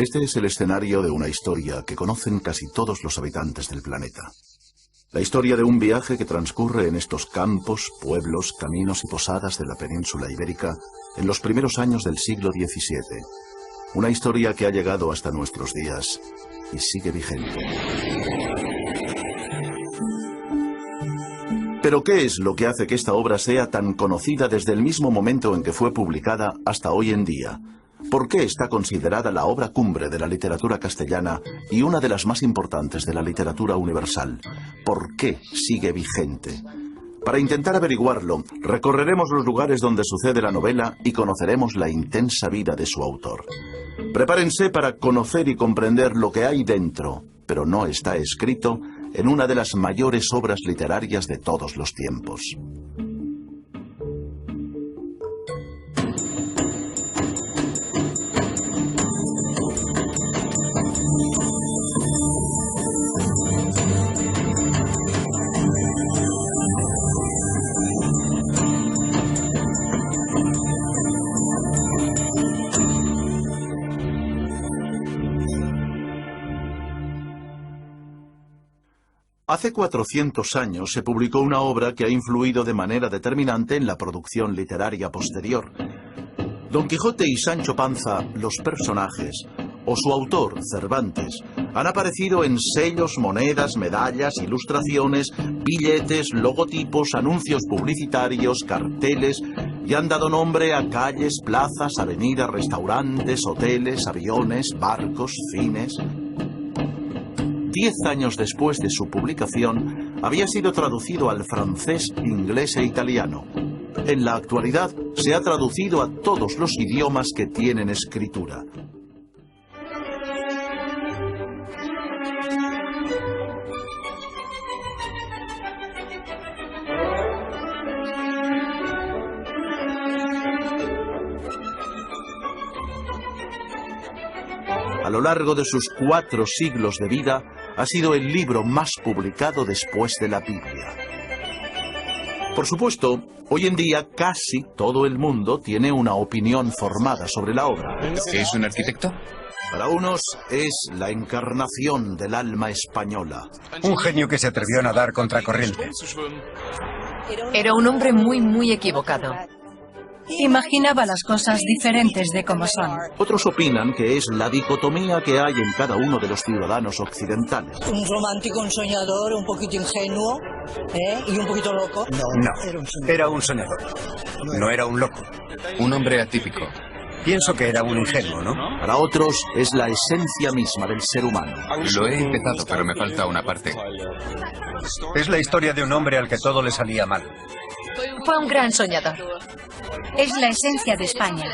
Este es el escenario de una historia que conocen casi todos los habitantes del planeta. La historia de un viaje que transcurre en estos campos, pueblos, caminos y posadas de la península ibérica en los primeros años del siglo XVII. Una historia que ha llegado hasta nuestros días y sigue vigente. Pero ¿qué es lo que hace que esta obra sea tan conocida desde el mismo momento en que fue publicada hasta hoy en día? ¿Por qué está considerada la obra cumbre de la literatura castellana y una de las más importantes de la literatura universal? ¿Por qué sigue vigente? Para intentar averiguarlo, recorreremos los lugares donde sucede la novela y conoceremos la intensa vida de su autor. Prepárense para conocer y comprender lo que hay dentro, pero no está escrito, en una de las mayores obras literarias de todos los tiempos. Hace 400 años se publicó una obra que ha influido de manera determinante en la producción literaria posterior. Don Quijote y Sancho Panza, los personajes, o su autor, Cervantes, han aparecido en sellos, monedas, medallas, ilustraciones, billetes, logotipos, anuncios publicitarios, carteles, y han dado nombre a calles, plazas, avenidas, restaurantes, hoteles, aviones, barcos, cines. 10 años después de su publicación, había sido traducido al francés, inglés e italiano. En la actualidad, se ha traducido a todos los idiomas que tienen escritura. A lo largo de sus 4 siglos de vida, ha sido el libro más publicado después de la Biblia. Por supuesto, hoy en día casi todo el mundo tiene una opinión formada sobre la obra. ¿Es un arquitecto? Para unos es la encarnación del alma española. Un genio que se atrevió a nadar contracorriente. Era un hombre muy equivocado. Imaginaba las cosas diferentes de como son. Otros opinan que es la dicotomía que hay en cada uno de los ciudadanos occidentales. Un romántico, un soñador, un poquito ingenuo, y un poquito loco. No, era un soñador. No era un loco. Un hombre atípico. Pienso que era un ingenuo, ¿no? Para otros es la esencia misma del ser humano. Lo he empezado, pero me falta una parte. Es la historia de un hombre al que todo le salía mal. Fue un gran soñador. Es la esencia de España.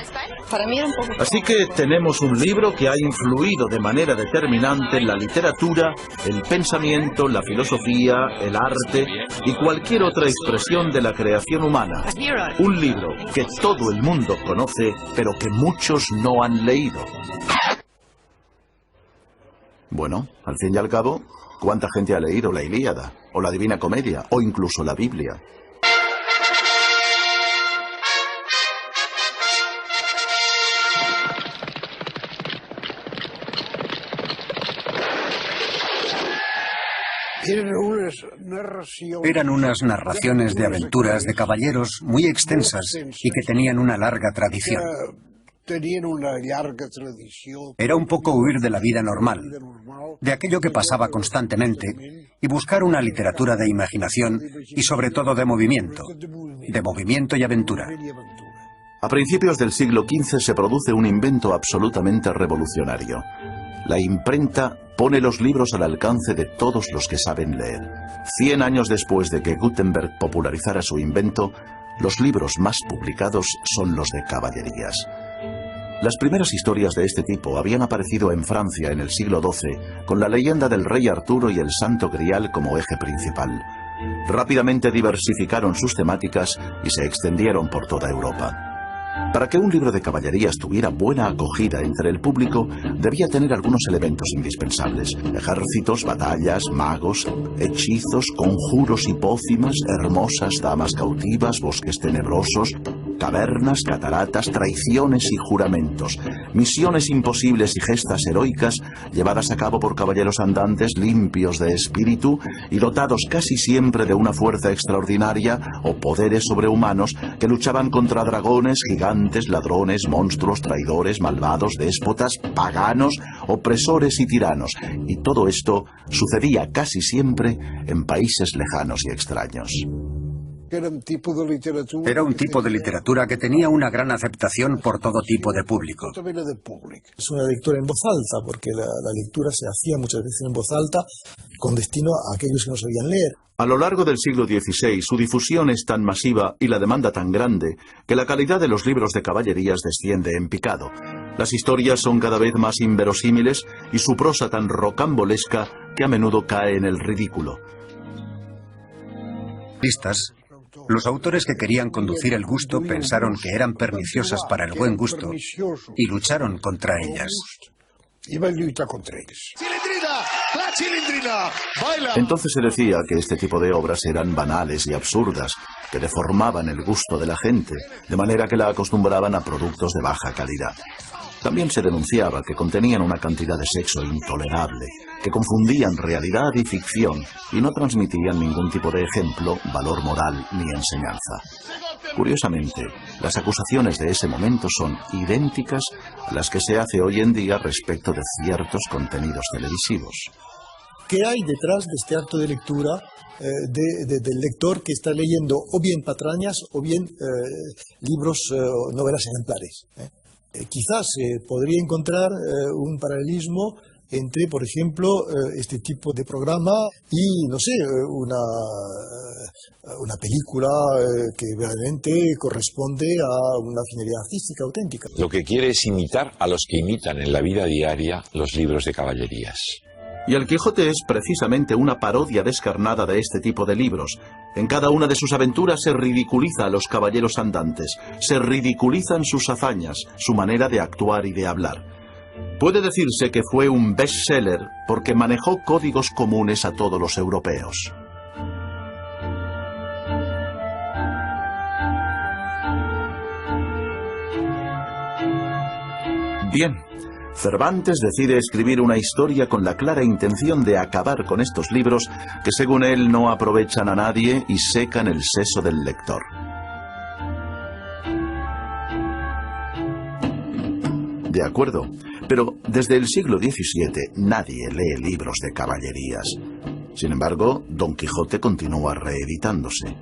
Para mí era un poco... Así que tenemos un libro que ha influido de manera determinante en la literatura, el pensamiento, la filosofía, el arte y cualquier otra expresión de la creación humana. Un libro que todo el mundo conoce, pero que muchos no han leído. Bueno, al fin y al cabo, ¿cuánta gente ha leído la Ilíada, o la Divina Comedia, o incluso la Biblia? Eran unas narraciones de aventuras de caballeros muy extensas y que tenían una larga tradición. Era un poco huir de la vida normal, de aquello que pasaba constantemente, y buscar una literatura de imaginación y sobre todo de movimiento y aventura. A principios del siglo XV se produce un invento absolutamente revolucionario. La imprenta pone los libros al alcance de todos los que saben leer. 100 años después de que Gutenberg popularizara su invento, los libros más publicados son los de caballerías. Las primeras historias de este tipo habían aparecido en Francia en el siglo XII, con la leyenda del rey Arturo y el Santo Grial como eje principal. Rápidamente diversificaron sus temáticas y se extendieron por toda Europa. Para que un libro de caballerías tuviera buena acogida entre el público, debía tener algunos elementos indispensables: ejércitos, batallas, magos, hechizos, conjuros y pócimas, hermosas damas cautivas, bosques tenebrosos, cavernas, cataratas, traiciones y juramentos, misiones imposibles y gestas heroicas llevadas a cabo por caballeros andantes limpios de espíritu y dotados casi siempre de una fuerza extraordinaria o poderes sobrehumanos que luchaban contra dragones, gigantes, ladrones, monstruos, traidores, malvados, déspotas, paganos, opresores y tiranos. Y todo esto sucedía casi siempre en países lejanos y extraños. Era un tipo de literatura que tenía una gran aceptación por todo tipo de público. Es una lectura en voz alta, porque la lectura se hacía muchas veces en voz alta con destino a aquellos que no sabían leer. A lo largo del siglo XVI, su difusión es tan masiva y la demanda tan grande que la calidad de los libros de caballerías desciende en picado. Las historias son cada vez más inverosímiles y su prosa tan rocambolesca que a menudo cae en el ridículo. Los autores que querían conducir el gusto pensaron que eran perniciosas para el buen gusto y lucharon contra ellas. Entonces se decía que este tipo de obras eran banales y absurdas, que deformaban el gusto de la gente, de manera que la acostumbraban a productos de baja calidad. También se denunciaba que contenían una cantidad de sexo intolerable, que confundían realidad y ficción y no transmitían ningún tipo de ejemplo, valor moral ni enseñanza. Curiosamente, las acusaciones de ese momento son idénticas a las que se hace hoy en día respecto de ciertos contenidos televisivos. ¿Qué hay detrás de este acto de lectura del lector que está leyendo o bien patrañas o bien libros, novelas ejemplares? Quizás podría encontrar un paralelismo entre, por ejemplo, este tipo de programa y, no sé, una película que realmente corresponde a una finalidad artística auténtica. Lo que quiere es imitar a los que imitan en la vida diaria los libros de caballerías. Y el Quijote es precisamente una parodia descarnada de este tipo de libros. En cada una de sus aventuras se ridiculiza a los caballeros andantes, se ridiculizan sus hazañas, su manera de actuar y de hablar. Puede decirse que fue un bestseller porque manejó códigos comunes a todos los europeos. Bien. Cervantes decide escribir una historia con la clara intención de acabar con estos libros que, según él, no aprovechan a nadie y secan el seso del lector. De acuerdo, pero desde el siglo XVII nadie lee libros de caballerías. Sin embargo, Don Quijote continúa reeditándose.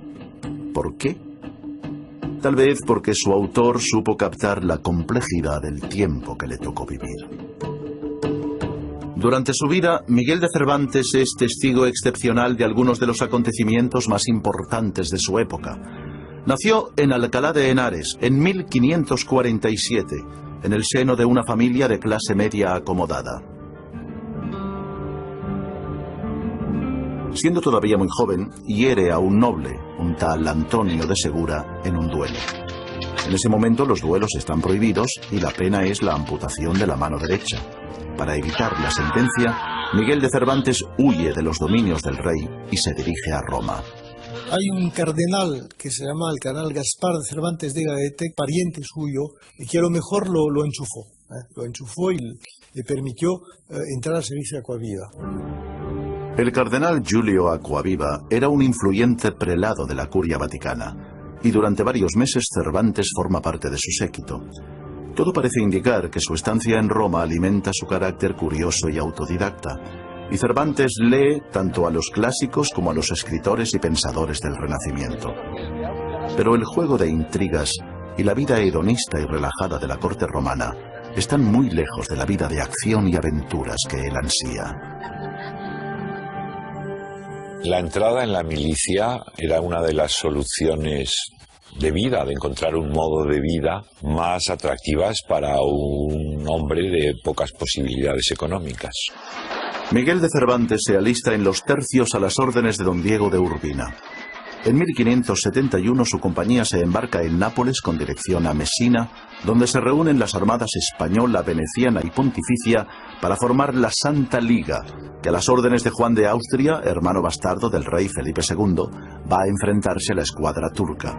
¿Por qué? Tal vez porque su autor supo captar la complejidad del tiempo que le tocó vivir. Durante su vida, Miguel de Cervantes es testigo excepcional de algunos de los acontecimientos más importantes de su época. Nació en Alcalá de Henares en 1547, en el seno de una familia de clase media acomodada. Siendo todavía muy joven, hiere a un noble, un tal Antonio de Segura, en un duelo. En ese momento los duelos están prohibidos y la pena es la amputación de la mano derecha. Para evitar la sentencia, Miguel de Cervantes huye de los dominios del rey y se dirige a Roma. Hay un cardenal que se llama el cardenal Gaspar de Cervantes de Gaete, pariente suyo, y que a lo mejor lo enchufó. Lo enchufó y le permitió entrar al servicio de Acquaviva. El cardenal Giulio Acquaviva era un influyente prelado de la curia vaticana, y durante varios meses Cervantes forma parte de su séquito. Todo parece indicar que su estancia en Roma alimenta su carácter curioso y autodidacta, y Cervantes lee tanto a los clásicos como a los escritores y pensadores del Renacimiento. Pero el juego de intrigas y la vida hedonista y relajada de la corte romana están muy lejos de la vida de acción y aventuras que él ansía. La entrada en la milicia era una de las soluciones de vida, de encontrar un modo de vida más atractivas para un hombre de pocas posibilidades económicas. Miguel de Cervantes se alista en los tercios a las órdenes de don Diego de Urbina. En 1571 su compañía se embarca en Nápoles con dirección a Mesina, donde se reúnen las armadas española, veneciana y pontificia para formar la Santa Liga, que a las órdenes de Juan de Austria, hermano bastardo del rey Felipe II, va a enfrentarse a la escuadra turca.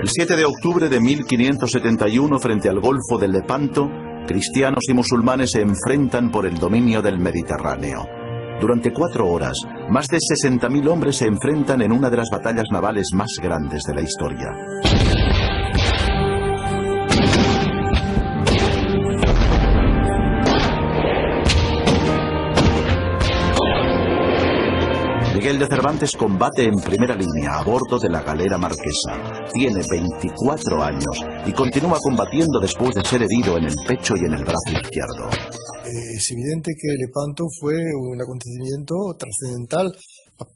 El 7 de octubre de 1571, frente al Golfo de Lepanto, cristianos y musulmanes se enfrentan por el dominio del Mediterráneo. Durante 4 horas, más de 60.000 hombres se enfrentan en una de las batallas navales más grandes de la historia. Miguel de Cervantes combate en primera línea a bordo de la galera marquesa. Tiene 24 años y continúa combatiendo después de ser herido en el pecho y en el brazo izquierdo. Es evidente que Lepanto fue un acontecimiento trascendental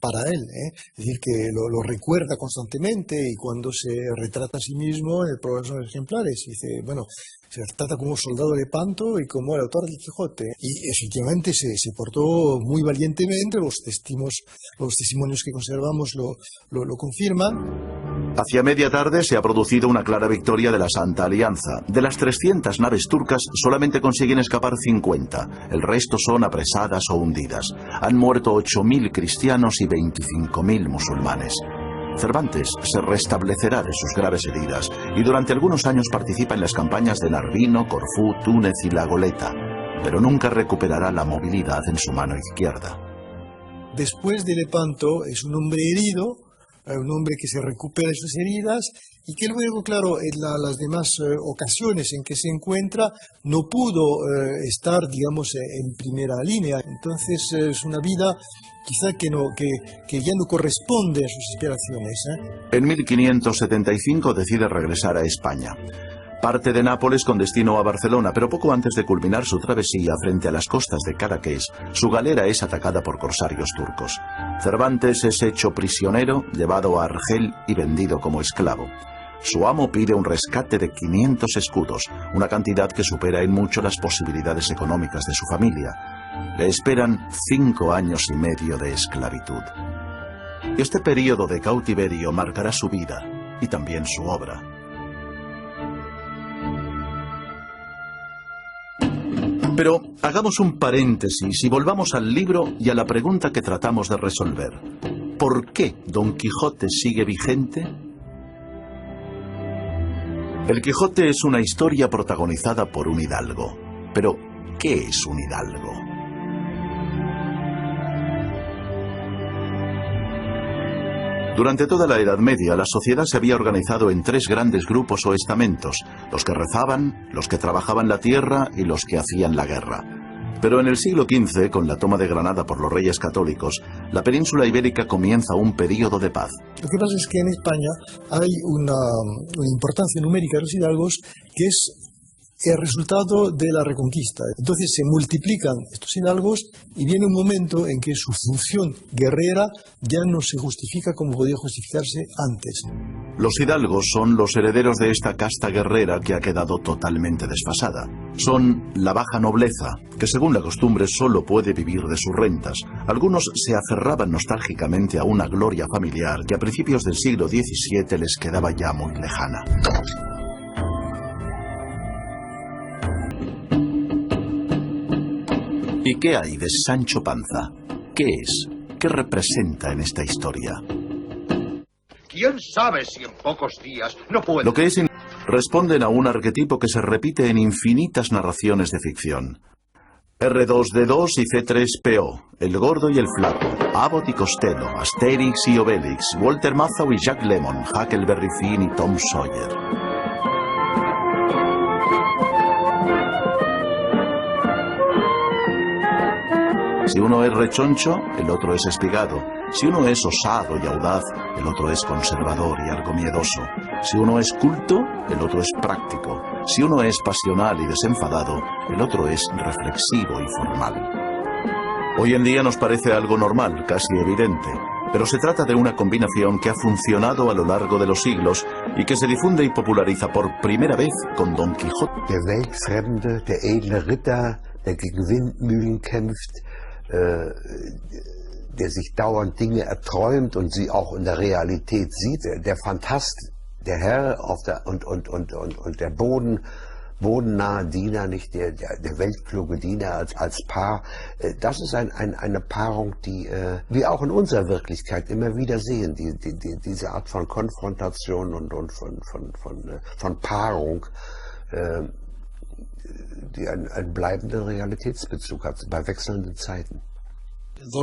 para él, es decir, que lo recuerda constantemente, y cuando se retrata a sí mismo en el programa de los ejemplares, dice, bueno, se retrata como soldado de Lepanto y como el autor del Quijote, y efectivamente se portó muy valientemente. Los testimonios que conservamos lo confirman. Hacia media tarde se ha producido una clara victoria de la Santa Alianza. De las 300 naves turcas solamente consiguen escapar 50, el resto son apresadas o hundidas. Han muerto 8.000 cristianos y 25.000 musulmanes. Cervantes se restablecerá de sus graves heridas y durante algunos años participa en las campañas de Narvino, Corfú, Túnez y La Goleta, pero nunca recuperará la movilidad en su mano izquierda. Después de Lepanto es un hombre herido, un hombre que se recupera de sus heridas y que luego, claro, en las demás ocasiones en que se encuentra no pudo estar, digamos, en primera línea. Entonces es una vida quizá que ya no corresponde a sus aspiraciones. En 1575 decide regresar a España. Parte de Nápoles con destino a Barcelona, pero poco antes de culminar su travesía frente a las costas de Cadaqués, su galera es atacada por corsarios turcos. Cervantes es hecho prisionero, llevado a Argel y vendido como esclavo. Su amo pide un rescate de 500 escudos, una cantidad que supera en mucho las posibilidades económicas de su familia. Le esperan 5 años y medio de esclavitud. Este periodo de cautiverio marcará su vida y también su obra. Pero hagamos un paréntesis y volvamos al libro y a la pregunta que tratamos de resolver. ¿Por qué Don Quijote sigue vigente? El Quijote es una historia protagonizada por un hidalgo. Pero, ¿qué es un hidalgo? Durante toda la Edad Media, la sociedad se había organizado en 3 grandes grupos o estamentos: los que rezaban, los que trabajaban la tierra y los que hacían la guerra. Pero en el siglo XV, con la toma de Granada por los reyes católicos, la península ibérica comienza un período de paz. Lo que pasa es que en España hay una importancia numérica de los hidalgos que es el resultado de la Reconquista. Entonces se multiplican estos hidalgos y viene un momento en que su función guerrera ya no se justifica como podía justificarse antes. Los hidalgos son los herederos de esta casta guerrera que ha quedado totalmente desfasada. Son la baja nobleza, que según la costumbre solo puede vivir de sus rentas. Algunos se aferraban nostálgicamente a una gloria familiar que a principios del siglo XVII les quedaba ya muy lejana. ¿Y qué hay de Sancho Panza? ¿Qué es? ¿Qué representa en esta historia? ¿Quién sabe si en pocos días no puede...? Lo que es responden a un arquetipo que se repite en infinitas narraciones de ficción. R2D2 y C3PO, el gordo y el flaco, Abbott y Costello, Asterix y Obelix, Walter Matthau y Jack Lemmon, Huckleberry Finn y Tom Sawyer. Si uno es rechoncho, el otro es espigado. Si uno es osado y audaz, el otro es conservador y algo miedoso. Si uno es culto, el otro es práctico. Si uno es pasional y desenfadado, el otro es reflexivo y formal. Hoy en día nos parece algo normal, casi evidente, pero se trata de una combinación que ha funcionado a lo largo de los siglos y que se difunde y populariza por primera vez con Don Quijote. Der weltfremde, der edle Ritter, der gegen Windmühlen kämpft, der sich dauernd Dinge erträumt und sie auch in der Realität sieht, der Phantast, der Herr auf der, und der Boden, bodennahe Diener, nicht der weltkluge Diener als Paar. Das ist eine Paarung, die wir auch in unserer Wirklichkeit immer wieder sehen. Diese Art von Konfrontation und von Paarung, die einen bleibenden Realitätsbezug hat bei wechselnden Zeiten. Da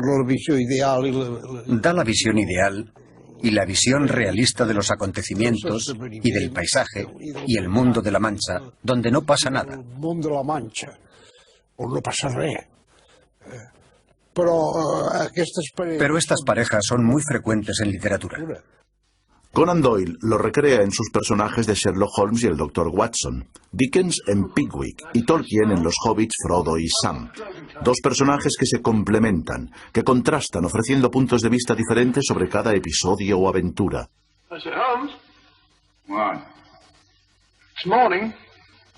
la visión ideal y la visión realista de los acontecimientos y del paisaje y el mundo de la Mancha, donde no pasa nada. Pero estas parejas son muy frecuentes en literatura. Conan Doyle lo recrea en sus personajes de Sherlock Holmes y el Dr. Watson, Dickens en Pickwick y Tolkien en los hobbits Frodo y Sam. Dos personajes que se complementan, que contrastan ofreciendo puntos de vista diferentes sobre cada episodio o aventura. Holmes? What? This morning.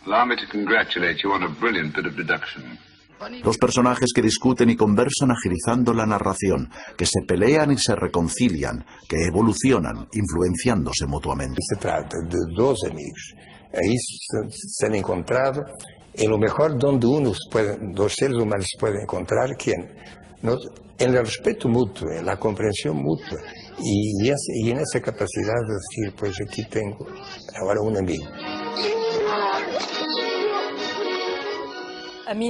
Allow me to congratulate you on a brilliant bit of deduction. Dos personajes que discuten y conversan agilizando la narración, que se pelean y se reconcilian, que evolucionan, influenciándose mutuamente. Se trata de dos amigos. Ahí se han encontrado en lo mejor donde dos seres humanos pueden encontrar en el respeto mutuo, en la comprensión mutua y en esa capacidad de decir, pues aquí tengo ahora un amigo. A mí,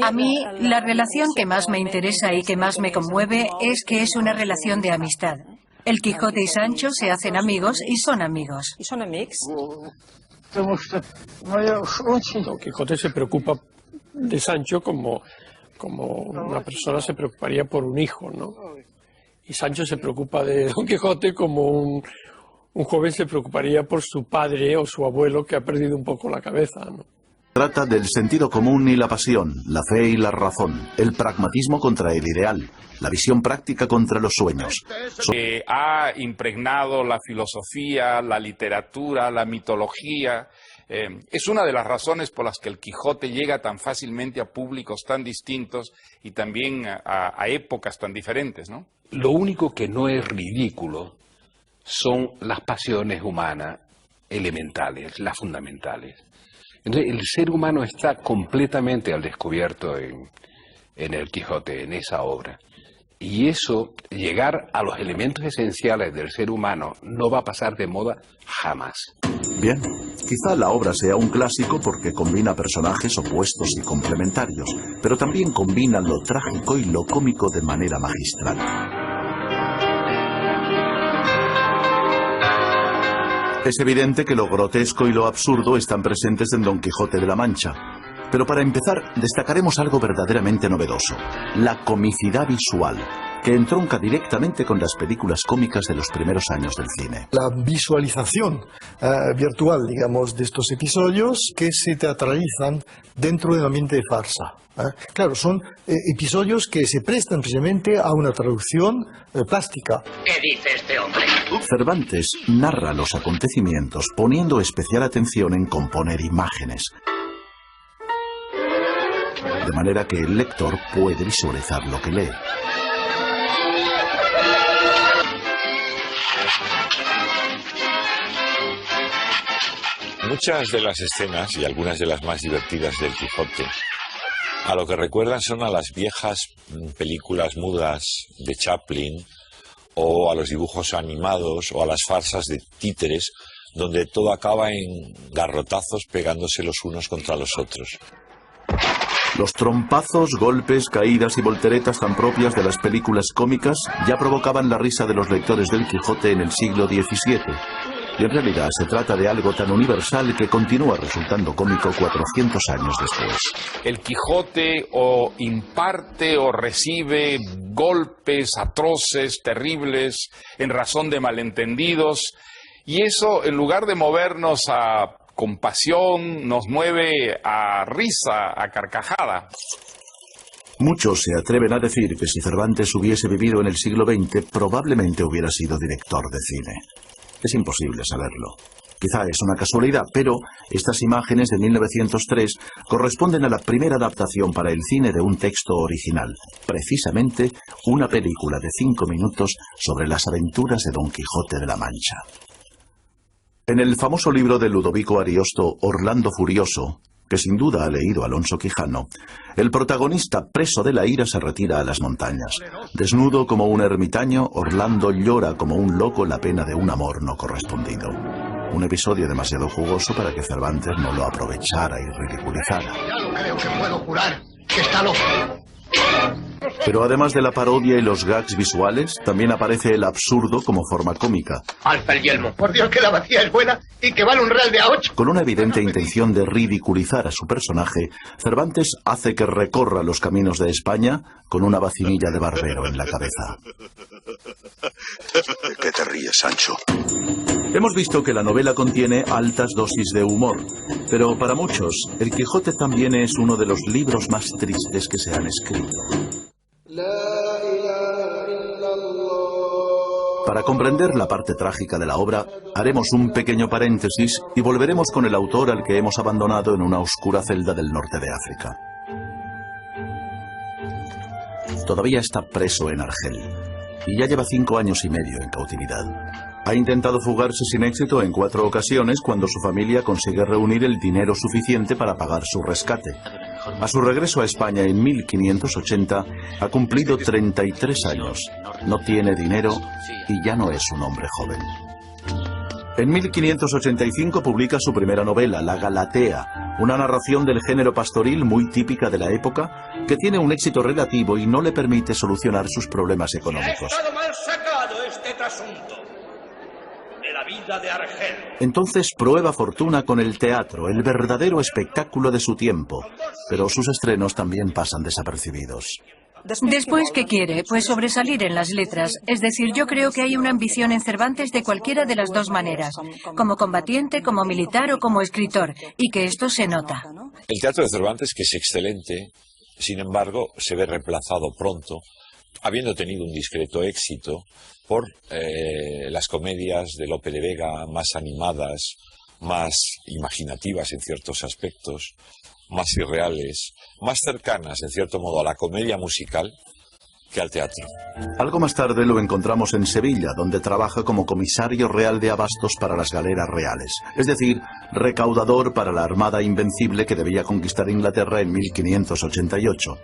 la relación que más me interesa y que más me conmueve es que es una relación de amistad. El Quijote y Sancho se hacen amigos y son amigos. ¿Y son amigos? Don Quijote se preocupa de Sancho como una persona se preocuparía por un hijo, ¿no? Y Sancho se preocupa de Don Quijote como un joven se preocuparía por su padre o su abuelo que ha perdido un poco la cabeza, ¿no? Trata del sentido común y la pasión, la fe y la razón, el pragmatismo contra el ideal, la visión práctica contra los sueños. Ha impregnado la filosofía, la literatura, la mitología. Es una de las razones por las que el Quijote llega tan fácilmente a públicos tan distintos y también a épocas tan diferentes, ¿no? Lo único que no es ridículo son las pasiones humanas elementales, las fundamentales. Entonces, el ser humano está completamente al descubierto en el Quijote, en esa obra. Y eso, llegar a los elementos esenciales del ser humano, no va a pasar de moda jamás. Bien, quizá la obra sea un clásico porque combina personajes opuestos y complementarios, pero también combina lo trágico y lo cómico de manera magistral. Es evidente que lo grotesco y lo absurdo están presentes en Don Quijote de la Mancha. Pero para empezar, destacaremos algo verdaderamente novedoso: la comicidad visual, que entronca directamente con las películas cómicas de los primeros años del cine. La visualización virtual, digamos, de estos episodios que se teatralizan dentro del ambiente de farsa. Claro, son episodios que se prestan precisamente a una traducción plástica. ¿Qué dice este hombre? Cervantes narra los acontecimientos poniendo especial atención en componer imágenes, de manera que el lector puede visualizar lo que lee. Muchas de las escenas y algunas de las más divertidas del Quijote a lo que recuerdan son a las viejas películas mudas de Chaplin o a los dibujos animados o a las farsas de títeres donde todo acaba en garrotazos pegándose los unos contra los otros. Los trompazos, golpes, caídas y volteretas tan propias de las películas cómicas ya provocaban la risa de los lectores del Quijote en el siglo XVII. Y en realidad se trata de algo tan universal que continúa resultando cómico 400 años después. El Quijote o imparte o recibe golpes atroces, terribles, en razón de malentendidos, y eso, en lugar de movernos a compasión, nos mueve a risa, a carcajada. Muchos se atreven a decir que si Cervantes hubiese vivido en el siglo XX, probablemente hubiera sido director de cine. Es imposible saberlo. Quizá es una casualidad, pero estas imágenes de 1903 corresponden a la primera adaptación para el cine de un texto original, precisamente una película de 5 minutos sobre las aventuras de Don Quijote de la Mancha. En el famoso libro de Ludovico Ariosto, Orlando Furioso, que sin duda ha leído Alonso Quijano, el protagonista, preso de la ira, se retira a las montañas. Desnudo como un ermitaño, Orlando llora como un loco la pena de un amor no correspondido. Un episodio demasiado jugoso para que Cervantes no lo aprovechara y ridiculizara. Ya lo creo que puedo jurar que está loco. Pero además de la parodia y los gags visuales, también aparece el absurdo como forma cómica. Alza el yelmo. Por Dios que la vacía es buena y que vale un real de a 8. Con una evidente intención de ridiculizar a su personaje, Cervantes hace que recorra los caminos de España con una vacinilla de barbero en la cabeza. ¿De qué te ríes, Sancho? Hemos visto que la novela contiene altas dosis de humor, pero para muchos, El Quijote también es uno de los libros más tristes que se han escrito. Para comprender la parte trágica de la obra, haremos un pequeño paréntesis y volveremos con el autor al que hemos abandonado en una oscura celda del norte de África. Todavía está preso en Argel y ya lleva 5 años y medio en cautividad. Ha intentado fugarse sin éxito en 4 ocasiones cuando su familia consigue reunir el dinero suficiente para pagar su rescate. A su regreso a España en 1580 ha cumplido 33 años, no tiene dinero y ya no es un hombre joven. En 1585 publica su primera novela, La Galatea, una narración del género pastoril muy típica de la época que tiene un éxito relativo y no le permite solucionar sus problemas económicos. Ha estado mal sacado este trasunto de la vida de Argel. Entonces prueba fortuna con el teatro, el verdadero espectáculo de su tiempo, pero sus estrenos también pasan desapercibidos. Después, ¿qué quiere? Pues sobresalir en las letras. Es decir, yo creo que hay una ambición en Cervantes de cualquiera de las dos maneras, como combatiente, como militar o como escritor, y que esto se nota. El teatro de Cervantes, que es excelente, sin embargo, se ve reemplazado pronto, habiendo tenido un discreto éxito, por las comedias de Lope de Vega, más animadas, más imaginativas en ciertos aspectos, más irreales, más cercanas, en cierto modo, a la comedia musical que al teatro. Algo más tarde lo encontramos en Sevilla, donde trabaja como comisario real de abastos para las galeras reales, es decir, recaudador para la armada invencible que debía conquistar Inglaterra en 1588.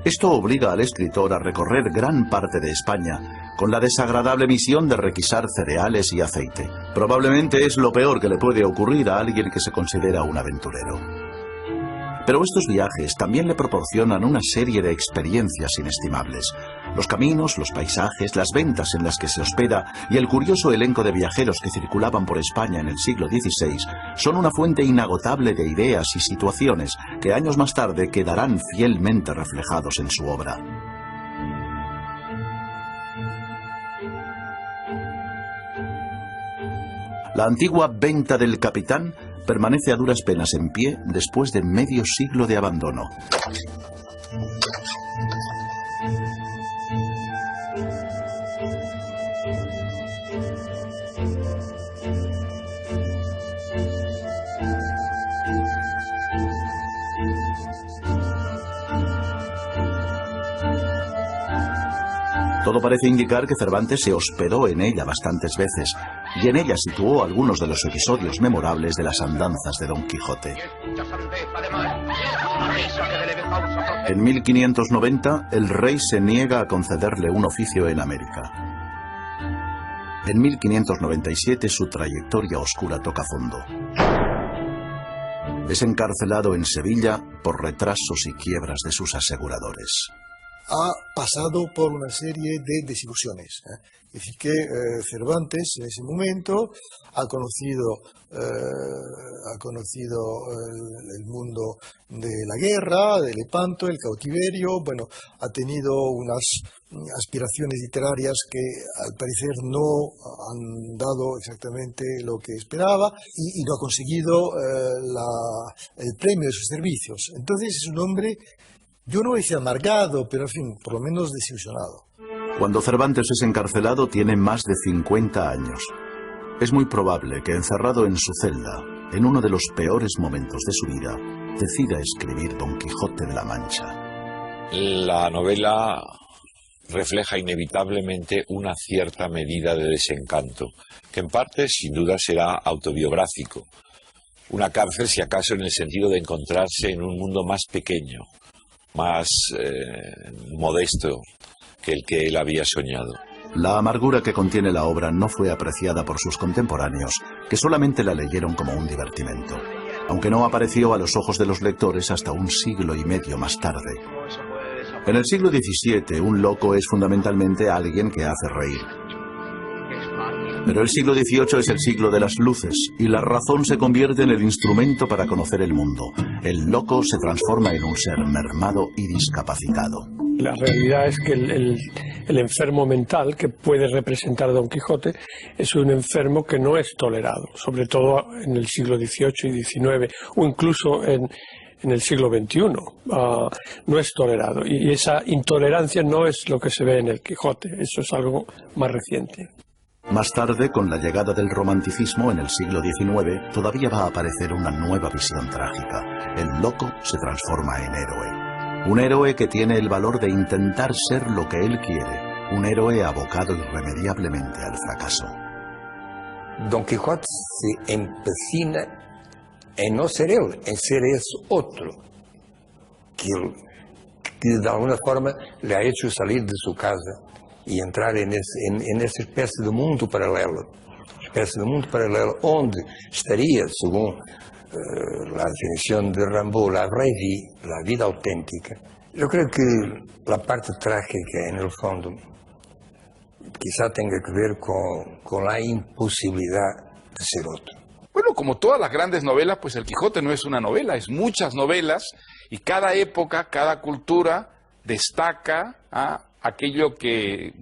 Esto obliga al escritor a recorrer gran parte de España, con la desagradable misión de requisar cereales y aceite. Probablemente es lo peor que le puede ocurrir a alguien que se considera un aventurero. Pero estos viajes también le proporcionan una serie de experiencias inestimables. Los caminos, los paisajes, las ventas en las que se hospeda y el curioso elenco de viajeros que circulaban por España en el siglo XVI son una fuente inagotable de ideas y situaciones que años más tarde quedarán fielmente reflejados en su obra. La antigua Venta del Capitán permanece a duras penas en pie después de medio siglo de abandono. Todo parece indicar que Cervantes se hospedó en ella bastantes veces, y en ella situó algunos de los episodios memorables de las andanzas de Don Quijote. En 1590, el rey se niega a concederle un oficio en América. En 1597, su trayectoria oscura toca fondo. Es encarcelado en Sevilla por retrasos y quiebras de sus aseguradores. Ha pasado por una serie de desilusiones. Es decir, que Cervantes en ese momento ha conocido el mundo de la guerra, de Lepanto, el cautiverio. Bueno, ha tenido unas aspiraciones literarias que al parecer no han dado exactamente lo que esperaba y no ha conseguido el premio de sus servicios. Entonces es un hombre, yo no voy a decir amargado, pero en fin, por lo menos desilusionado. Cuando Cervantes es encarcelado tiene más de 50 años. Es muy probable que encerrado en su celda, en uno de los peores momentos de su vida, decida escribir Don Quijote de la Mancha. La novela refleja inevitablemente una cierta medida de desencanto, que en parte sin duda será autobiográfico. Una cárcel, si acaso, en el sentido de encontrarse en un mundo más pequeño, más modesto que el que él había soñado. La amargura que contiene la obra no fue apreciada por sus contemporáneos, que solamente la leyeron como un divertimento, aunque no apareció a los ojos de los lectores hasta un siglo y medio más tarde. En el siglo XVII, un loco es fundamentalmente alguien que hace reír. Pero el siglo XVIII es el siglo de las luces, y la razón se convierte en el instrumento para conocer el mundo. El loco se transforma en un ser mermado y discapacitado. La realidad es que el enfermo mental que puede representar a Don Quijote es un enfermo que no es tolerado, sobre todo en el siglo XVIII y XIX, o incluso en el siglo XXI. No es tolerado, y esa intolerancia no es lo que se ve en el Quijote, eso es algo más reciente. Más tarde, con la llegada del romanticismo en el siglo XIX, todavía va a aparecer una nueva visión trágica. El loco se transforma en héroe. Un héroe que tiene el valor de intentar ser lo que él quiere. Un héroe abocado irremediablemente al fracaso. Don Quijote se empecina en no ser él, en ser ese otro que de alguna forma le ha hecho salir de su casa y entrar en esa especie de mundo paralelo, onde estaría, según la definición de Rimbaud, la vraie vie, la vida auténtica. Yo creo que la parte trágica, en el fondo, quizá tenga que ver con la imposibilidad de ser otro. Bueno, como todas las grandes novelas, pues El Quijote no es una novela, es muchas novelas, y cada época, cada cultura destaca aquello que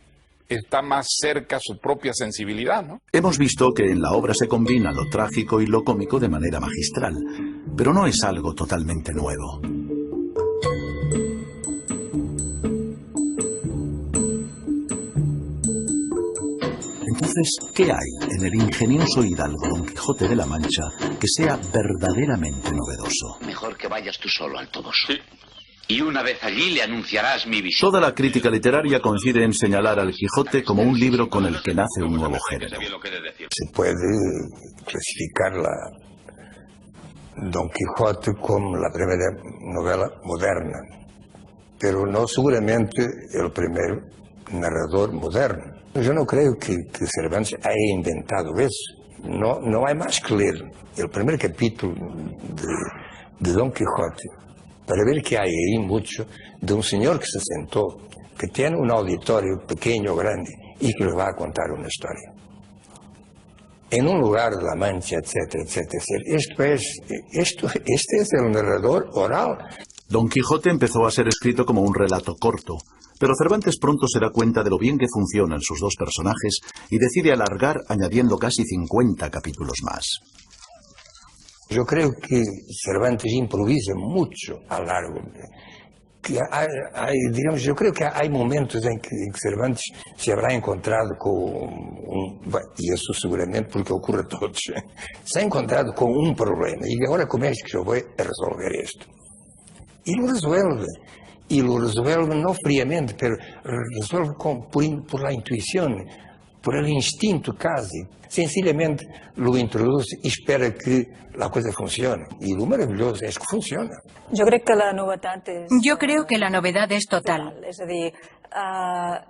está más cerca a su propia sensibilidad, ¿no? Hemos visto que en la obra se combina lo trágico y lo cómico de manera magistral, pero no es algo totalmente nuevo. Entonces, ¿qué hay en el ingenioso hidalgo Don Quijote de la Mancha que sea verdaderamente novedoso? Mejor que vayas tú solo al Toboso. Sí. Y una vez allí le anunciarás mi visita. Toda la crítica literaria coincide en señalar al Quijote como un libro con el que nace un nuevo género. Se puede clasificar Don Quijote como la primera novela moderna, pero no seguramente el primer narrador moderno. Yo no creo que Cervantes haya inventado eso. No hay más que leer el primer capítulo de Don Quijote para ver que hay ahí mucho de un señor que se sentó, que tiene un auditorio pequeño o grande y que le va a contar una historia. En un lugar de la Mancha, etcétera, etcétera. Este es el narrador oral. Don Quijote empezó a ser escrito como un relato corto, pero Cervantes pronto se da cuenta de lo bien que funcionan sus dos personajes y decide alargar añadiendo casi 50 capítulos más. Yo creo que Cervantes improvisa mucho a largo. Yo creo que hay momentos en que Cervantes se habrá encontrado y eso seguramente porque ocurre a todos, se ha encontrado con un problema y ahora cómo es que yo voy a resolver esto. Y lo resuelve no fríamente, pero resuelve por la intuición, por el instinto casi. Sencillamente lo introduce y espera que la cosa funcione. Y lo maravilloso es que funciona. Yo creo que la novedad es total.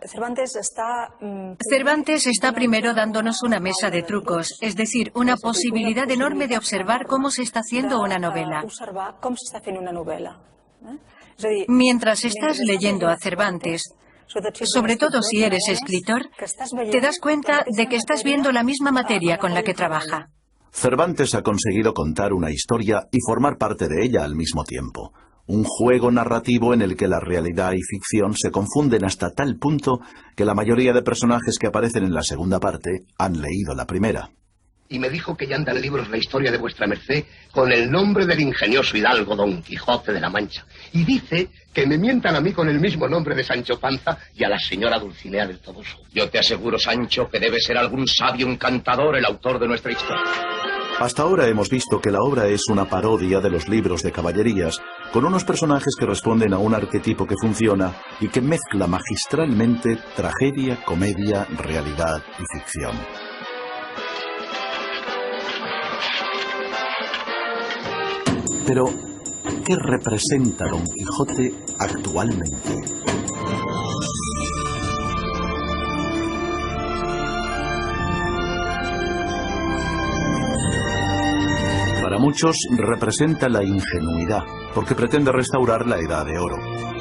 Cervantes está primero dándonos una mesa de trucos, es decir, una posibilidad enorme de observar cómo se está haciendo una novela. Mientras estás leyendo a Cervantes, sobre todo si eres escritor, te das cuenta de que estás viendo la misma materia con la que trabaja. Cervantes ha conseguido contar una historia y formar parte de ella al mismo tiempo. Un juego narrativo en el que la realidad y ficción se confunden hasta tal punto que la mayoría de personajes que aparecen en la segunda parte han leído la primera. Y me dijo que ya anda en libros la historia de vuestra merced con el nombre del ingenioso hidalgo Don Quijote de la Mancha. Y dice que me mientan a mí con el mismo nombre de Sancho Panza y a la señora Dulcinea del Toboso. Yo te aseguro, Sancho, que debe ser algún sabio encantador el autor de nuestra historia. Hasta ahora hemos visto que la obra es una parodia de los libros de caballerías, con unos personajes que responden a un arquetipo que funciona y que mezcla magistralmente tragedia, comedia, realidad y ficción. Pero, ¿qué representa Don Quijote actualmente? Para muchos representa la ingenuidad, porque pretende restaurar la Edad de Oro,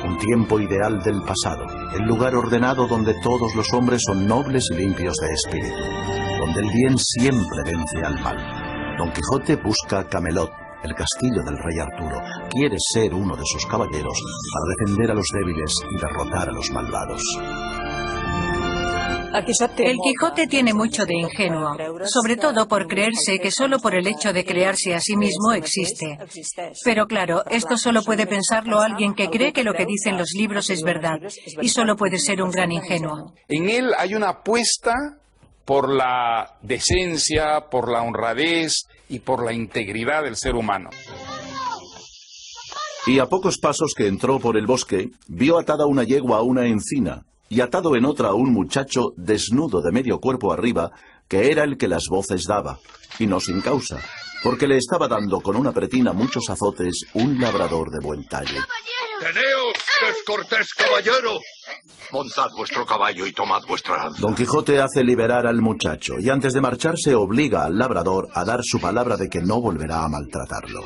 un tiempo ideal del pasado, el lugar ordenado donde todos los hombres son nobles y limpios de espíritu, donde el bien siempre vence al mal. Don Quijote busca Camelot, el castillo del rey Arturo, quiere ser uno de sus caballeros para defender a los débiles y derrotar a los malvados. El Quijote tiene mucho de ingenuo, sobre todo por creerse que solo por el hecho de crearse a sí mismo existe. Pero claro, esto solo puede pensarlo alguien que cree que lo que dicen los libros es verdad, y solo puede ser un gran ingenuo. En él hay una apuesta por la decencia, por la honradez y por la integridad del ser humano. Y a pocos pasos que entró por el bosque, vio atada una yegua a una encina, y atado en otra a un muchacho desnudo de medio cuerpo arriba, que era el que las voces daba, y no sin causa, porque le estaba dando con una pretina muchos azotes un labrador de buen talle. ¡Teneos, descortés caballero! Montad vuestro caballo y tomad vuestra lanza. Don Quijote hace liberar al muchacho, y antes de marcharse obliga al labrador a dar su palabra de que no volverá a maltratarlo.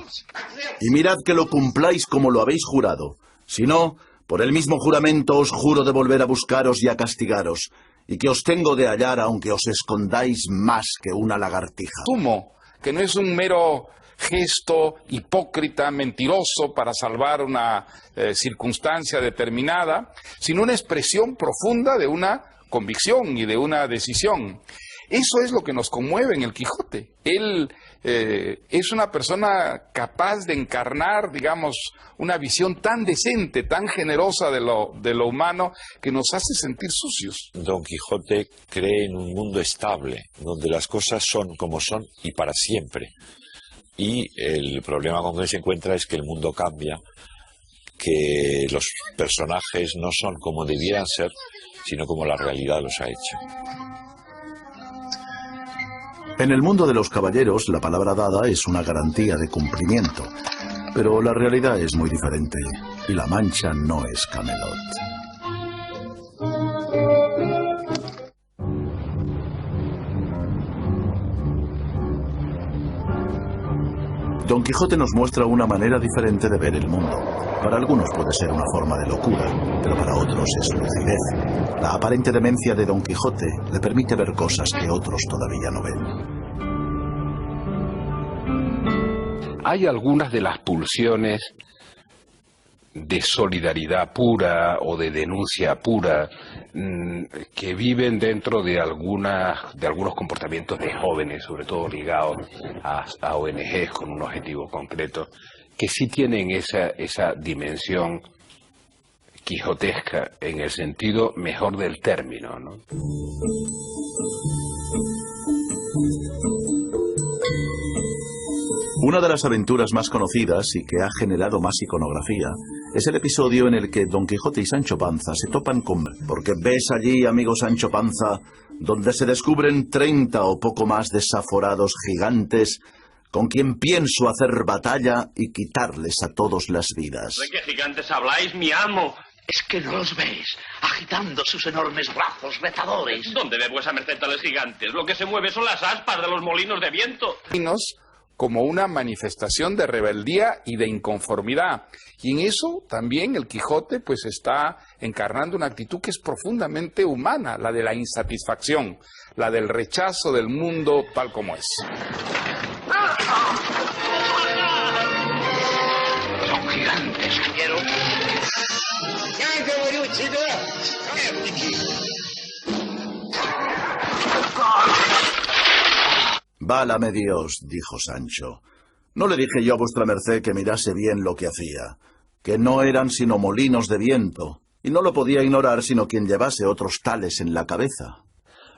Y mirad que lo cumpláis como lo habéis jurado, si no, por el mismo juramento os juro de volver a buscaros y a castigaros, y que os tengo de hallar aunque os escondáis más que una lagartija. Asumo que no es un mero gesto hipócrita, mentiroso para salvar una circunstancia determinada, sino una expresión profunda de una convicción y de una decisión. Eso es lo que nos conmueve en el Quijote. Él es una persona capaz de encarnar, digamos, una visión tan decente, tan generosa de lo humano, que nos hace sentir sucios. Don Quijote cree en un mundo estable, donde las cosas son como son y para siempre. Y el problema con que se encuentra es que el mundo cambia, que los personajes no son como debieran ser, sino como la realidad los ha hecho. En el mundo de los caballeros, la palabra dada es una garantía de cumplimiento, pero la realidad es muy diferente, y la Mancha no es Camelot. Don Quijote nos muestra una manera diferente de ver el mundo. Para algunos puede ser una forma de locura, pero para otros es lucidez. La aparente demencia de Don Quijote le permite ver cosas que otros todavía no ven. Hay algunas de las pulsiones de solidaridad pura o de denuncia pura que viven dentro de algunos comportamientos de jóvenes, sobre todo ligados a ONGs con un objetivo concreto, que sí tienen esa dimensión quijotesca en el sentido mejor del término, ¿no? Una de las aventuras más conocidas y que ha generado más iconografía es el episodio en el que Don Quijote y Sancho Panza se topan con... Porque ves allí, amigo Sancho Panza, donde se descubren 30 o poco más desaforados gigantes con quien pienso hacer batalla y quitarles a todos las vidas. ¿De qué gigantes habláis, mi amo? Es que no los ves, agitando sus enormes brazos retadores. ¿Dónde ve vuesa merced tales gigantes? Lo que se mueve son las aspas de los molinos de viento. Como una manifestación de rebeldía y de inconformidad. Y en eso también el Quijote pues está encarnando una actitud que es profundamente humana, la de la insatisfacción, la del rechazo del mundo tal como es. Son gigantes, quiero. Válame Dios, dijo Sancho. ¿No le dije yo a vuestra merced que mirase bien lo que hacía? Que no eran sino molinos de viento, y no lo podía ignorar sino quien llevase otros tales en la cabeza.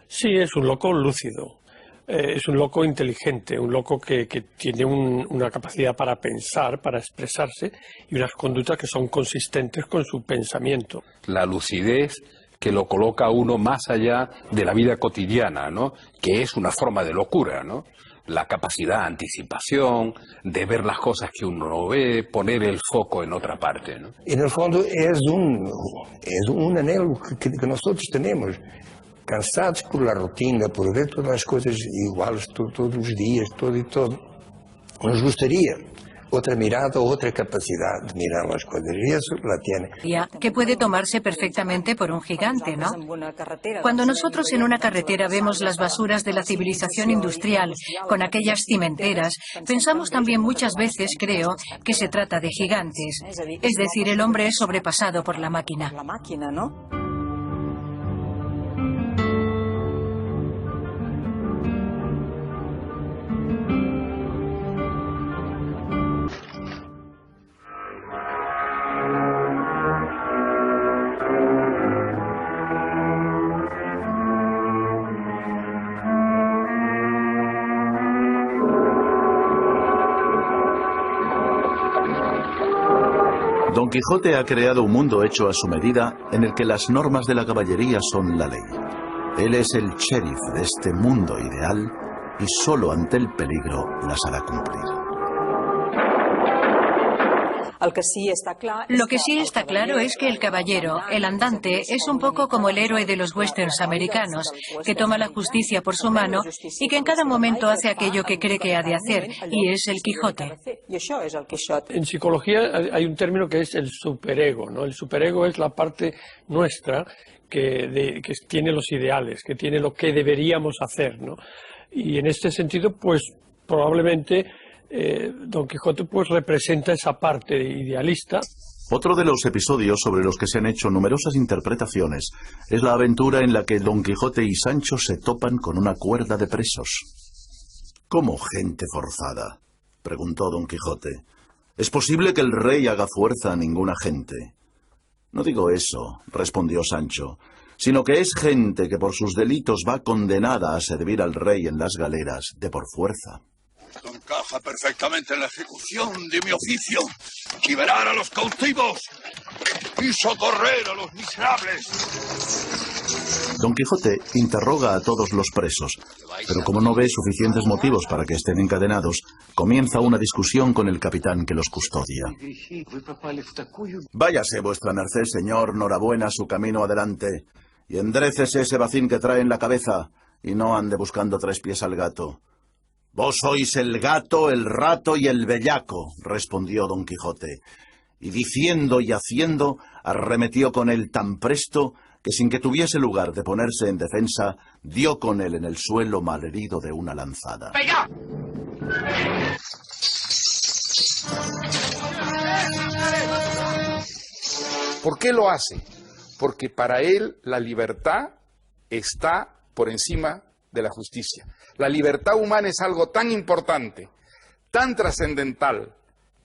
Sí, es un loco lúcido, es un loco inteligente, un loco que tiene una capacidad para pensar, para expresarse, y unas conductas que son consistentes con su pensamiento. La lucidez que lo coloca a uno más allá de la vida cotidiana, ¿no? Que es una forma de locura, ¿no? la capacidad de anticipación, de ver las cosas que uno no ve, poner el foco en otra parte, ¿no? En el fondo es un anhelo que nosotros tenemos, cansados por la rutina, por ver todas las cosas iguales todos los días, todo y todo. Nos gustaría otra mirada, otra capacidad de mirar las cosas, y eso la tiene. Que puede tomarse perfectamente por un gigante, ¿no? Cuando nosotros en una carretera vemos las basuras de la civilización industrial, con aquellas cimenteras, pensamos también muchas veces, creo, que se trata de gigantes. Es decir, el hombre es sobrepasado por la máquina. Don Quijote ha creado un mundo hecho a su medida en el que las normas de la caballería son la ley. Él es el sheriff de este mundo ideal y solo ante el peligro las hará cumplir. Lo que sí está claro es que el caballero, el andante, es un poco como el héroe de los westerns americanos, que toma la justicia por su mano y que en cada momento hace aquello que cree que ha de hacer, y es el Quijote. En psicología hay un término que es el superego, ¿no? El superego es la parte nuestra que tiene los ideales, que tiene lo que deberíamos hacer, ¿no? Y en este sentido, pues probablemente Don Quijote pues representa esa parte idealista. Otro de los episodios sobre los que se han hecho numerosas interpretaciones es la aventura en la que Don Quijote y Sancho se topan con una cuerda de presos. ¿Cómo gente forzada?, preguntó Don Quijote. ¿Es posible que el rey haga fuerza a ninguna gente? No digo eso, respondió Sancho, sino que es gente que por sus delitos va condenada a servir al rey en las galeras de por fuerza. Encaja perfectamente en la ejecución de mi oficio, liberar a los cautivos y socorrer a los miserables. Don Quijote interroga a todos los presos, pero como no ve suficientes motivos para que estén encadenados, comienza una discusión con el capitán que los custodia. Váyase vuestra merced, señor, norabuena su camino adelante, y endrécese ese bacín que trae en la cabeza, y no ande buscando tres pies al gato. Vos sois el gato, el rato y el bellaco, respondió Don Quijote, y diciendo y haciendo, arremetió con él tan presto que sin que tuviese lugar de ponerse en defensa, dio con él en el suelo malherido de una lanzada. ¡Venga! ¿Por qué lo hace? Porque para él la libertad está por encima de la justicia. La libertad humana es algo tan importante, tan trascendental,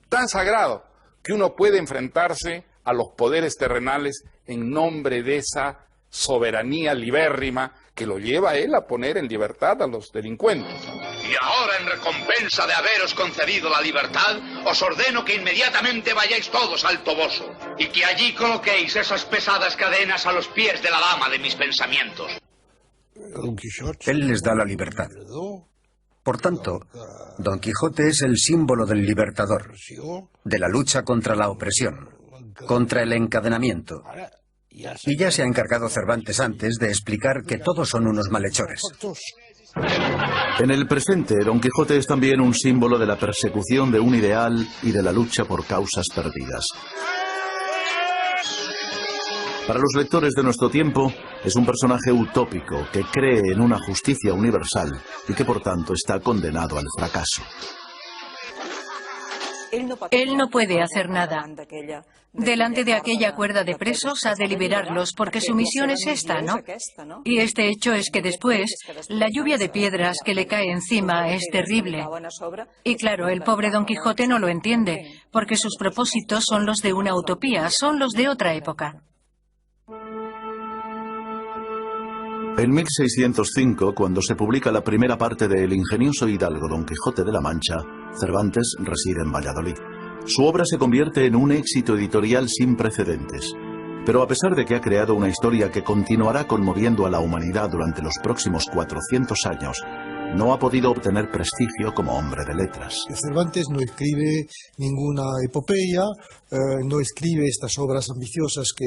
tan sagrado, que uno puede enfrentarse a los poderes terrenales en nombre de esa soberanía libérrima que lo lleva a él a poner en libertad a los delincuentes. Y ahora, en recompensa de haberos concedido la libertad, os ordeno que inmediatamente vayáis todos al Toboso y que allí coloquéis esas pesadas cadenas a los pies de la dama de mis pensamientos. Él les da la libertad. Por tanto, Don Quijote es el símbolo del libertador, de la lucha contra la opresión, contra el encadenamiento. Y ya se ha encargado Cervantes antes de explicar que todos son unos malhechores. En el presente, Don Quijote es también un símbolo de la persecución de un ideal y de la lucha por causas perdidas. Para los lectores de nuestro tiempo, es un personaje utópico que cree en una justicia universal y que por tanto está condenado al fracaso. Él no puede hacer nada. Delante de aquella cuerda de presos ha de liberarlos porque su misión es esta, ¿no? Y este hecho es que después la lluvia de piedras que le cae encima es terrible. Y claro, el pobre Don Quijote no lo entiende porque sus propósitos son los de una utopía, son los de otra época. En 1605, cuando se publica la primera parte de El ingenioso hidalgo Don Quijote de la Mancha, Cervantes reside en Valladolid. Su obra se convierte en un éxito editorial sin precedentes. Pero a pesar de que ha creado una historia que continuará conmoviendo a la humanidad durante los próximos 400 años, no ha podido obtener prestigio como hombre de letras. Cervantes no escribe ninguna epopeya, no escribe estas obras ambiciosas que,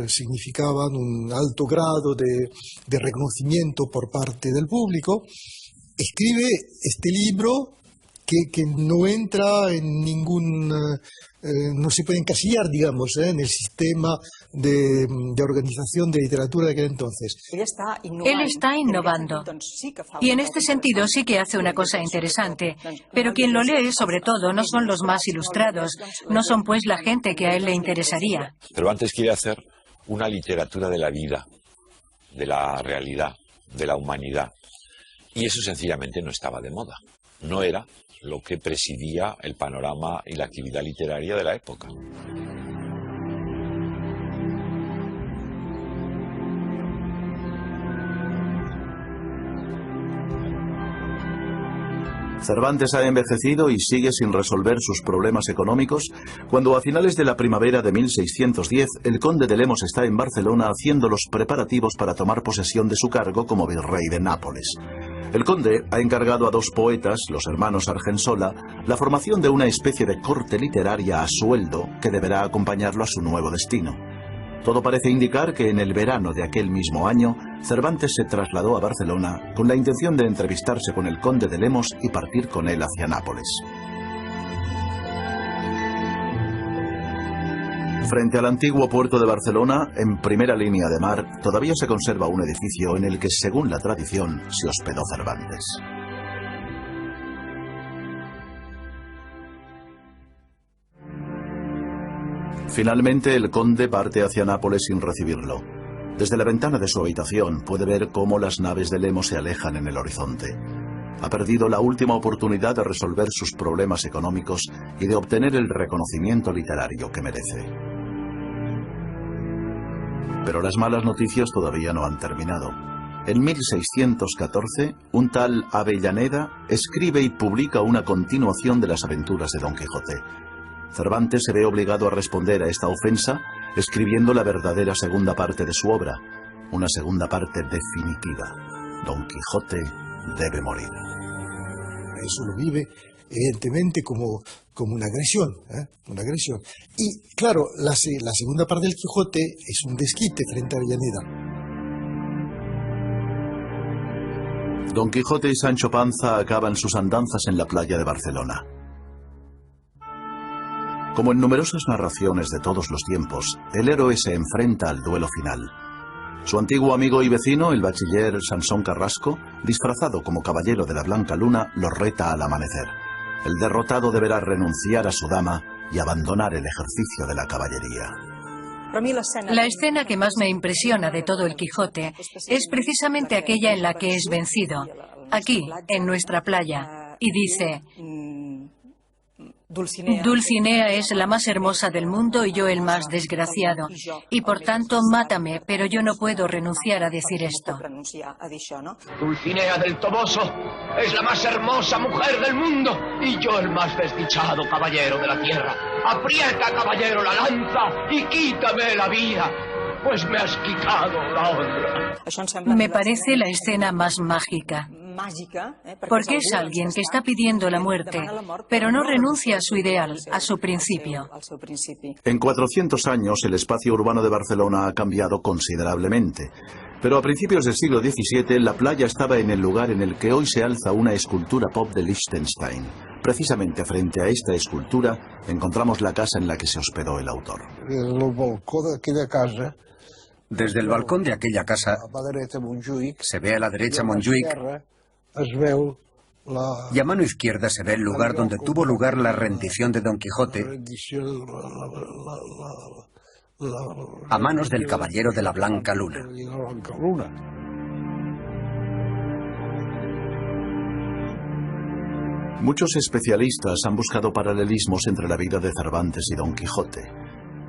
significaban un alto grado de reconocimiento por parte del público. Escribe este libro que no entra en ningún... no se puede encasillar, en el sistema de organización de literatura de aquel entonces. Él está innovando. Y en este sentido sí que hace una cosa interesante. Pero quien lo lee, sobre todo, no son los más ilustrados. No son, pues, la gente que a él le interesaría. Cervantes quiere hacer una literatura de la vida, de la realidad, de la humanidad. Y eso sencillamente no estaba de moda. No era lo que presidía el panorama y la actividad literaria de la época. Cervantes ha envejecido y sigue sin resolver sus problemas económicos cuando a finales de la primavera de 1610 el conde de Lemos está en Barcelona haciendo los preparativos para tomar posesión de su cargo como virrey de Nápoles. El conde ha encargado a dos poetas, los hermanos Argensola, la formación de una especie de corte literaria a sueldo que deberá acompañarlo a su nuevo destino. Todo parece indicar que en el verano de aquel mismo año, Cervantes se trasladó a Barcelona con la intención de entrevistarse con el conde de Lemos y partir con él hacia Nápoles. Frente al antiguo puerto de Barcelona, en primera línea de mar, todavía se conserva un edificio en el que, según la tradición, se hospedó Cervantes. Finalmente, el conde parte hacia Nápoles sin recibirlo. Desde la ventana de su habitación puede ver cómo las naves de Lemos se alejan en el horizonte. Ha perdido la última oportunidad de resolver sus problemas económicos y de obtener el reconocimiento literario que merece. Pero las malas noticias todavía no han terminado. En 1614, un tal Avellaneda escribe y publica una continuación de las aventuras de Don Quijote. Cervantes se ve obligado a responder a esta ofensa escribiendo la verdadera segunda parte de su obra, una segunda parte definitiva. Don Quijote debe morir. Eso lo vive evidentemente como una agresión, una agresión. Y claro, la segunda parte del Quijote es un desquite frente a Avellaneda. Don Quijote y Sancho Panza acaban sus andanzas en la playa de Barcelona. Como en numerosas narraciones de todos los tiempos, el héroe se enfrenta al duelo final. Su antiguo amigo y vecino, el bachiller Sansón Carrasco, disfrazado como caballero de la Blanca Luna, lo reta al amanecer. El derrotado deberá renunciar a su dama y abandonar el ejercicio de la caballería. La escena que más me impresiona de todo el Quijote es precisamente aquella en la que es vencido, aquí, en nuestra playa, y dice: Dulcinea es la más hermosa del mundo y yo el más desgraciado, y por tanto mátame, pero yo no puedo renunciar a decir esto. Dulcinea del Toboso es la más hermosa mujer del mundo y yo el más desdichado caballero de la tierra. Aprieta, caballero, la lanza y quítame la vida, pues me has quitado la honra. Me parece la escena más mágica. Porque es alguien que está pidiendo la muerte, pero no renuncia a su ideal, a su principio. En 400 años, el espacio urbano de Barcelona ha cambiado considerablemente. Pero a principios del siglo XVII, la playa estaba en el lugar en el que hoy se alza una escultura pop de Liechtenstein. Precisamente frente a esta escultura, encontramos la casa en la que se hospedó el autor. Desde el balcón de aquella casa se ve a la derecha Montjuïc y a mano izquierda se ve el lugar donde tuvo lugar la rendición de Don Quijote a manos del caballero de la Blanca Luna. Muchos especialistas han buscado paralelismos entre la vida de Cervantes y Don Quijote.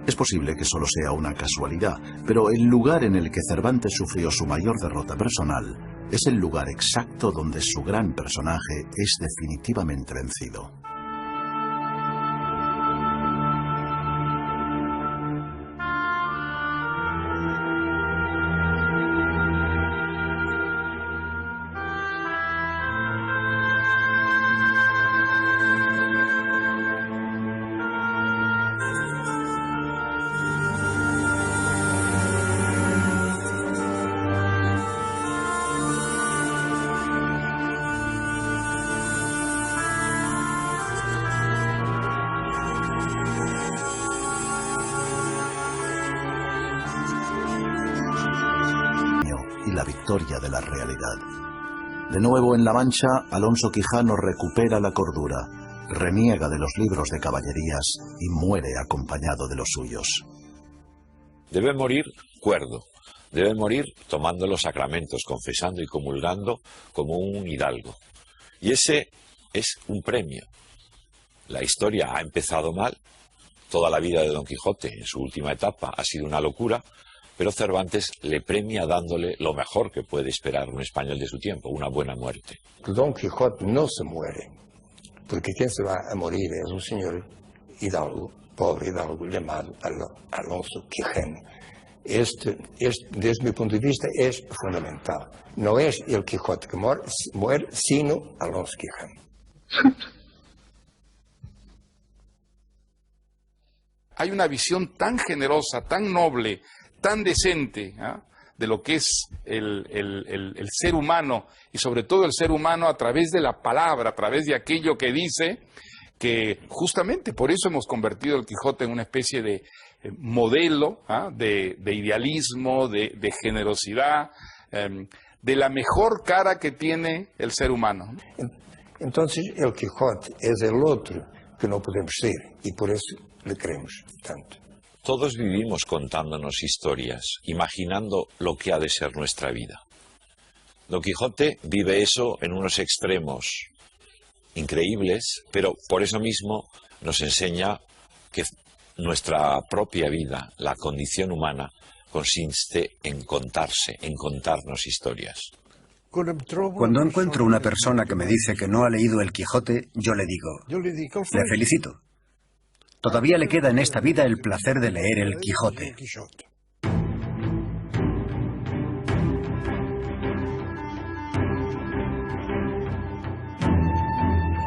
Es posible que solo sea una casualidad, pero el lugar en el que Cervantes sufrió su mayor derrota personal es el lugar exacto donde su gran personaje es definitivamente vencido. la victoria de la realidad. De nuevo en La Mancha, Alonso Quijano recupera la cordura, reniega de los libros de caballerías y muere acompañado de los suyos. Debe morir cuerdo, debe morir tomando los sacramentos, confesando y comulgando como un hidalgo. Y ese es un premio. La historia ha empezado mal, toda la vida de Don Quijote en su última etapa ha sido una locura, pero Cervantes le premia dándole lo mejor que puede esperar un español de su tiempo, una buena muerte. Don Quijote no se muere, porque quien se va a morir es un señor hidalgo, pobre hidalgo, llamado Alonso Quijano. Desde mi punto de vista, es fundamental. No es el Quijote que muere, sino Alonso Quijano. Hay una visión tan generosa, tan noble, tan decente, ¿ah?, de lo que es el ser humano, y sobre todo el ser humano a través de la palabra, a través de aquello que dice, que justamente por eso hemos convertido el Quijote en una especie de modelo, ¿ah?, de idealismo, de generosidad, de la mejor cara que tiene el ser humano. Entonces el Quijote es el otro que no podemos ser, y por eso le creemos tanto. Todos vivimos contándonos historias, imaginando lo que ha de ser nuestra vida. Don Quijote vive eso en unos extremos increíbles, pero por eso mismo nos enseña que nuestra propia vida, la condición humana, consiste en contarse, en contarnos historias. Cuando encuentro una persona que me dice que no ha leído el Quijote, yo le digo, le felicito. Todavía le queda en esta vida el placer de leer el Quijote.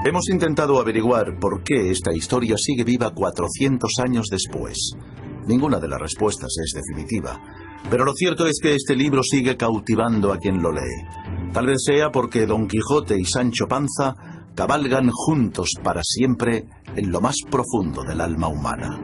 Hemos intentado averiguar por qué esta historia sigue viva 400 años después. Ninguna de las respuestas es definitiva, pero lo cierto es que este libro sigue cautivando a quien lo lee. Tal vez sea porque Don Quijote y Sancho Panza cabalgan juntos para siempre en lo más profundo del alma humana.